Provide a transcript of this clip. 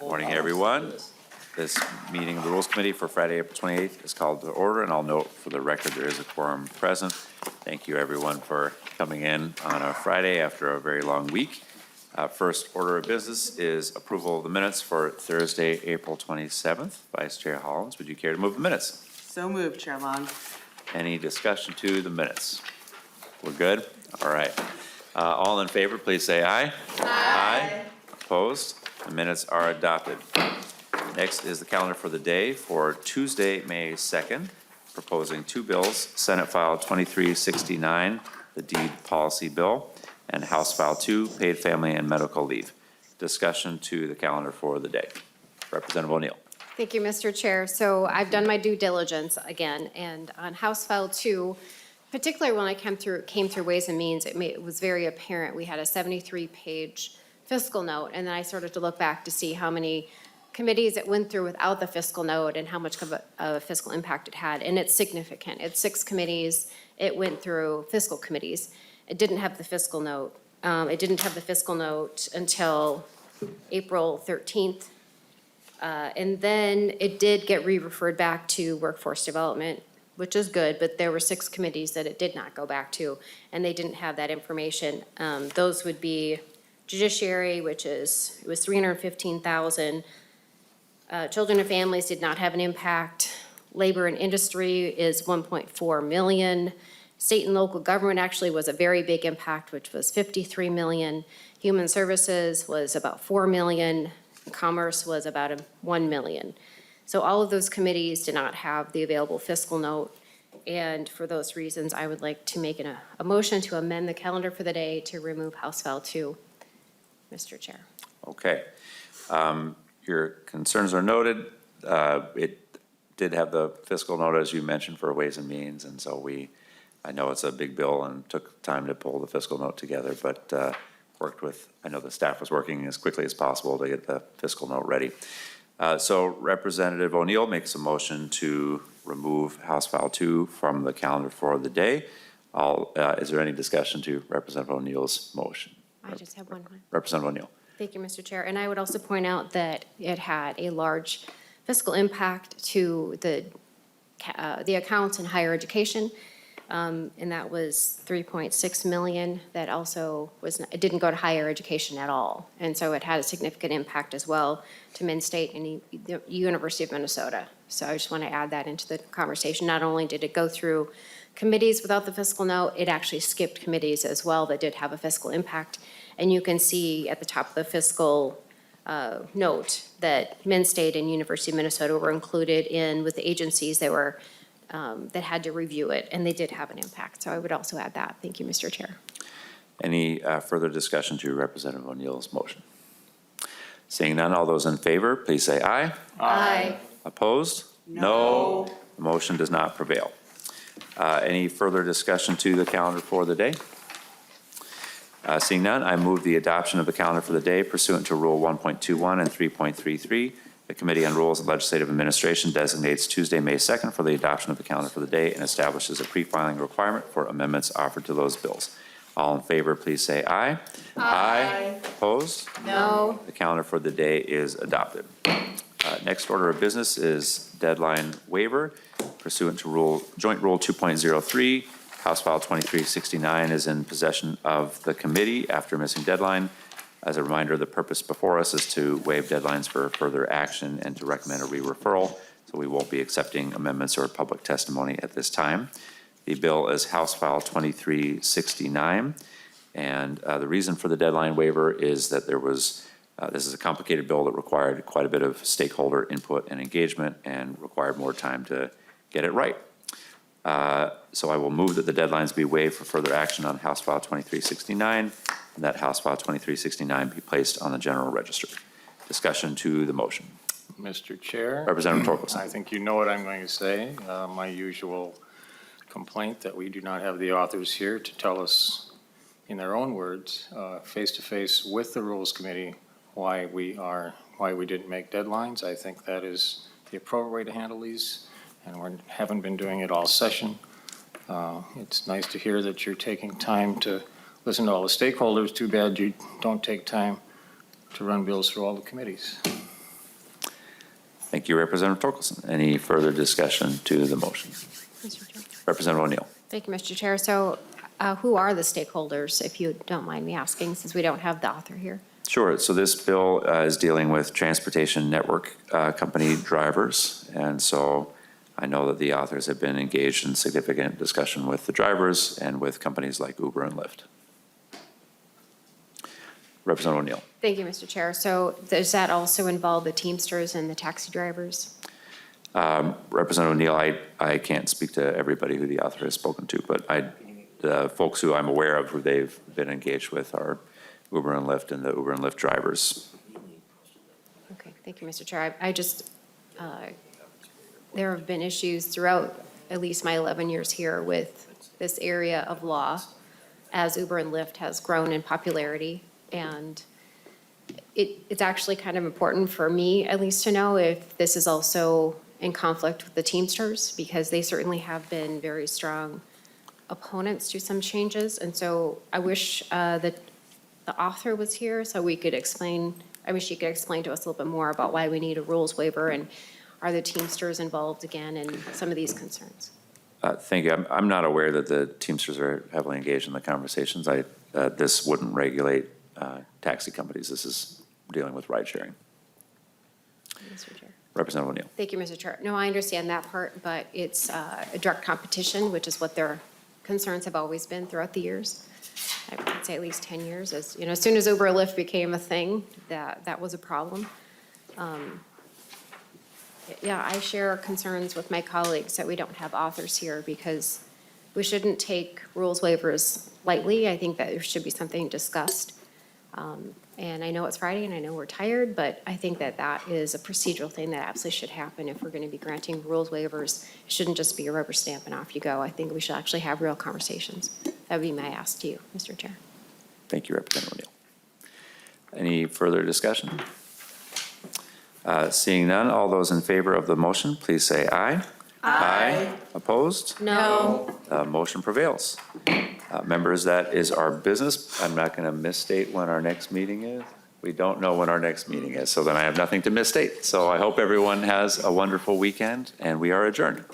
Morning, everyone. This meeting of the Rules Committee for Friday, April 28th is called to order, and I'll note for the record there is a quorum present. Thank you, everyone, for coming in on a Friday after a very long week. First order of business is approval of the minutes for Thursday, April 27th. Vice Chair Hollins, would you care to move the minutes? So moved, Chair Long. Any discussion to the minutes? We're good? All right. All in favor, please say aye. Aye. Opposed? The minutes are adopted. Next is the calendar for the day for Tuesday, May 2nd, proposing two bills, Senate File 2369, the deed policy bill, and House File 2, paid family and medical leave. Discussion to the calendar for the day. Representative O'Neill. Thank you, Mr. Chair. So I've done my due diligence again, and on House File 2, particularly when I came through Ways and Means, it was very apparent. We had a 73-page fiscal note, and then I started to look back to see how many committees it went through without the fiscal note and how much of a fiscal impact it had, and it's significant. It's 6 committees. It went through fiscal committees. It didn't have the fiscal note. It didn't have the fiscal note until April 13th. And then it did get re-referred back to workforce development, which is good, but there were 6 committees that it did not go back to, and they didn't have that information. Those would be Judiciary, it was 315,000. Children and Families did not have an impact. Labor and Industry is 1.4 million. State and local government actually was a very big impact, which was 53 million. Human Services was about 4 million. Commerce was about 1 million. So all of those committees did not have the available fiscal note. And for those reasons, I would like to make a motion to amend the calendar for the day to remove House File 2, Mr. Chair. Okay. Your concerns are noted. It did have the fiscal note, as you mentioned, for Ways and Means, and so I know it's a big bill and took time to pull the fiscal note together, but I know the staff was working as quickly as possible to get the fiscal note ready. So Representative O'Neill makes a motion to remove House File 2 from the calendar for the day. Is there any discussion to Representative O'Neill's motion? I just have one. Representative O'Neill. Thank you, Mr. Chair. And I would also point out that it had a large fiscal impact to the accounts in higher education. And that was 3.6 million. That also it didn't go to higher education at all. And so it had a significant impact as well to Minn State and the University of Minnesota. So I just want to add that into the conversation. Not only did it go through committees without the fiscal note, it actually skipped committees as well that did have a fiscal impact. And you can see at the top of the fiscal note that Minn State and University of Minnesota were included in with the agencies that were that had to review it, and they did have an impact. So I would also add that. Thank you, Mr. Chair. Any further discussion to Representative O'Neill's motion? Seeing none, all those in favor, please say aye. Aye. Opposed? No. The motion does not prevail. Any further discussion to the calendar for the day? Seeing none, I move the adoption of the calendar for the day pursuant to Rule 1.21 and 3.33. The Committee on Rules and Legislative Administration designates Tuesday, May 2nd for the adoption of the calendar for the day and establishes a pre-filing requirement for amendments offered to those bills. All in favor, please say aye. Aye. Opposed? No. The calendar for the day is adopted. Next order of business is deadline waiver pursuant to Joint Rule 2.03. House File 2369 is in possession of the committee after missing deadline. As a reminder, the purpose before us is to waive deadlines for further action and to recommend a re-referral, so we won't be accepting amendments or public testimony at this time. The bill is House File 2369, and the reason for the deadline waiver is that this is a complicated bill that required quite a bit of stakeholder input and engagement and required more time to get it right. So I will move that the deadlines be waived for further action on House File 2369, and that House File 2369 be placed on the General Register. Discussion to the motion. Mr. Chair. Representative Torkelson. I think you know what I'm going to say. My usual complaint that we do not have the authors here to tell us in their own words, face-to-face with the Rules Committee, why we didn't make deadlines. I think that is the appropriate way to handle these, and we haven't been doing it all session. It's nice to hear that you're taking time to listen to all the stakeholders. Too bad you don't take time to run bills through all the committees. Thank you, Representative Torkelson. Any further discussion to the motion? Mr. Chair. Representative O'Neill. Thank you, Mr. Chair. So who are the stakeholders, if you don't mind me asking, since we don't have the author here? Sure. So this bill is dealing with transportation network company drivers. And so I know that the authors have been engaged in significant discussion with the drivers and with companies like Uber and Lyft. Representative O'Neill. Thank you, Mr. Chair. So does that also involve the Teamsters and the taxi drivers? Representative O'Neill, I can't speak to everybody who the author has spoken to, but the folks who I'm aware of who they've been engaged with are Uber and Lyft and the Uber and Lyft drivers. Okay, thank you, Mr. Chair. I just, there have been issues throughout at least my 11 years here with this area of law as Uber and Lyft has grown in popularity. And it's actually kind of important for me, at least, to know if this is also in conflict with the Teamsters, because they certainly have been very strong opponents to some changes. And so I wish that the author was here so we could explain, I wish she could explain to us a little bit more about why we need a rules waiver and are the Teamsters involved again in some of these concerns? Thank you. I'm not aware that the Teamsters are heavily engaged in the conversations. This wouldn't regulate taxi companies. This is dealing with ride sharing. Mr. Chair. Representative O'Neill. Thank you, Mr. Chair. No, I understand that part, but it's a direct competition, which is what their concerns have always been throughout the years. I would say at least 10 years. As you know, as soon as Uber Lyft became a thing, that was a problem. Yeah, I share concerns with my colleagues that we don't have authors here because we shouldn't take rules waivers lightly. I think that there should be something discussed. And I know it's Friday and I know we're tired, but I think that that is a procedural thing that absolutely should happen if we're going to be granting rules waivers. It shouldn't just be a rubber stamp and off you go. I think we should actually have real conversations. That would be my ask to you, Mr. Chair. Thank you, Representative O'Neill. Any further discussion? Seeing none, all those in favor of the motion, please say aye. Aye. Opposed? No. Motion prevails. Members, that is our business. I'm not going to misstate when our next meeting is. We don't know when our next meeting is, so then I have nothing to misstate. So I hope everyone has a wonderful weekend, and we are adjourned.